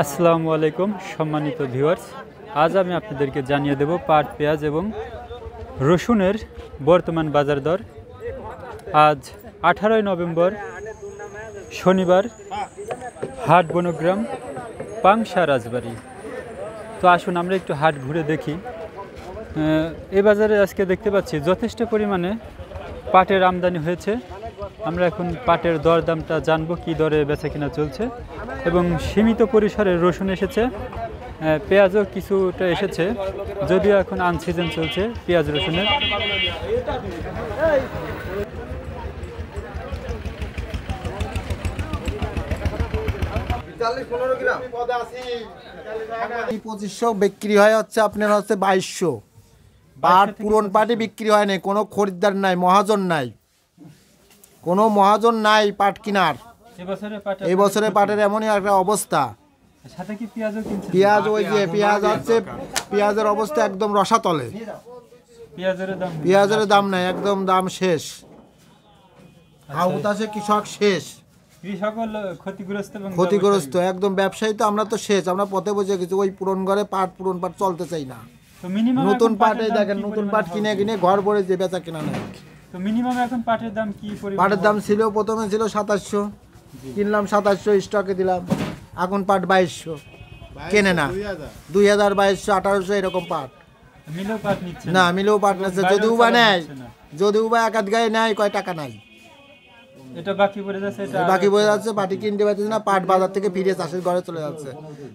আসসালামু আলাইকুম সম্মানিত ভিউয়ার্স, আজ আমি আপনাদেরকে জানিয়ে দেব পাট, পেঁয়াজ এবং রসুনের বর্তমান বাজার দর। আজ 18 নভেম্বর শনিবার, হাট বনগ্রাম, পাংশা, রাজবাড়ী। তো আসুন আমরা একটু হাট ঘুরে দেখি। এ বাজারে আজকে দেখতে পাচ্ছি যথেষ্ট পরিমাণে পাটের আমদানি হয়েছে। আমরা এখন পাটের দরদামটা জানবো, কি দরে বেচা কিনা চলছে, এবং সীমিত পরিসরে রসুন এসেছে, পেঁয়াজও কিছুটা এসেছে, যদিও এখন আনসিজন চলছে পেঁয়াজ রসুনের। $2500 বিক্রি হয় হচ্ছে আপনার হচ্ছে 2200। পাট পুরন পাটই বিক্রি হয় নাই, কোনো খরিদ্দার নাই, মহাজন নাই, কোনো মহাজন নাই পাট কিনার। এই বছরে পাটের এমনই একটা অবস্থা। পেঁয়াজ ওই যে পেঁয়াজ আছে, পেঁয়াজের অবস্থা একদম রসাতলে। পেঁয়াজের দাম নাই, একদম দাম শেষ। আউতাসে কৃষক শেষ, ক্ষতিগ্রস্ত একদম। ব্যবসায়ী তো আমরা তো শেষ, আমরা পথে বসে গেছি। ওই পুরন ঘরে পুরন পাট চলতে চাই না। নতুন পাট এই দেখেন, নতুন পাট কিনে কিনে ঘর ভরে যে বেচা কিনা নাই। তো মিনিমাম এখন পাটের দাম কি? পাটের দাম ছিল প্রথমে ছিল 2700, কিনলাম 2700, স্টকে দিলাম। এখন পাট 2200, কেনে না 2000, 2200, 1800 এরকম পাট। না মিলেও পাট নিচ্ছে, যদিও বা নেয়, যদিও বা এক আধ গায়ে নেয়, কয় টাকা নাই, বাকি বয়ে যাচ্ছে। পাটি কিনতে পারছে না, পাট বাজার থেকে ফিরে চাষির ঘরে চলে যাচ্ছে।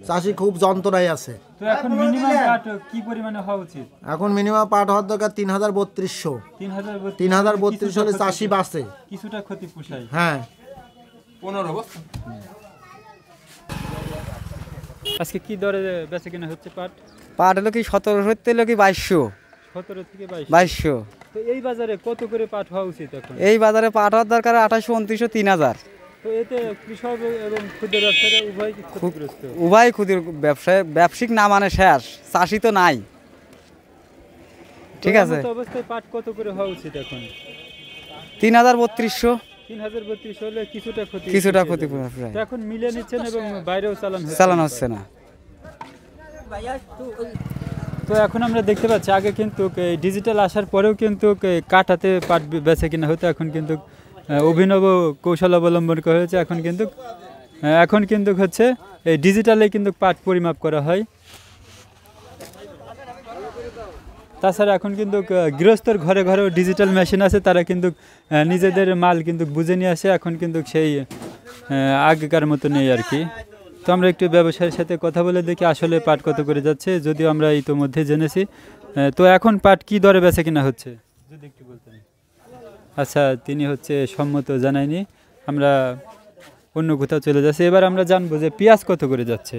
চাষি খুব যন্ত্রণায় আছে। এখন মিনিমাম পাট কি পরিমাণে হওয়া উচিত? এখন মিনিমাম পাট হওয়ার দরকার 3200। 3032 হলে চাষি বাঁচে, কিছুটা ক্ষতি পোষায়। হ্যাঁ। আজকে কি দরে বেচা কিনা হচ্ছে পাট? পাট হলো কি 1700 হলো কি 2200। 17 থেকে 2200। তো এই বাজারে কত করে পাট হওয়া উচিত এখন? এই বাজারে পাট হওয়ার দরকার 2800, 2900, 3000। তো এতে কৃষক এবং ক্ষুদ্র ব্যবসায়ীরা উভয় কি ক্ষতিগ্রস্ত? উভয় ক্ষুদ্র ব্যবসায়িক না মানে শেষ, চাষি তো নাই। ঠিক আছে, অবস্থায় পাট কত করে হওয়া উচিত এখন? 303200। 3032 হলে কিছুটা ক্ষতি এখন মিলে নিচ্ছেন এবং বাইরেও চালানো হচ্ছে না। তো এখন আমরা দেখতে পাচ্ছি, আগে কিন্তু ডিজিটাল আসার পরেও কিন্তু কাটাতে পাট বেচা কিনা হতো। এখন কিন্তু অভিনব কৌশল অবলম্বন করা হয়েছে। এখন কিন্তু হচ্ছে এই ডিজিটালে কিন্তু পাট পরিমাপ করা হয়। তাছাড়া এখন কিন্তু গৃহস্থর ঘরে ঘরেও ডিজিটাল মেশিন আছে, তারা কিন্তু নিজেদের মাল কিন্তু বুঝে নিয়ে আসে। এখন কিন্তু সেই আগেকার মতো নেই আর কি। তো আমরা একটু ব্যবসায়ীর সাথে কথা বলে দেখি আসলে পাট কত করে যাচ্ছে, যদিও আমরা ইতোমধ্যে জেনেছি। তো এখন পাট কি দরে বেচা কিনা হচ্ছে যদি একটু বলতেন। আচ্ছা, তিনি হচ্ছে সম্মত জানায়নি, আমরা অন্য কোথাও চলে যাচ্ছি। এবার আমরা জানবো যে পেঁয়াজ কত করে যাচ্ছে।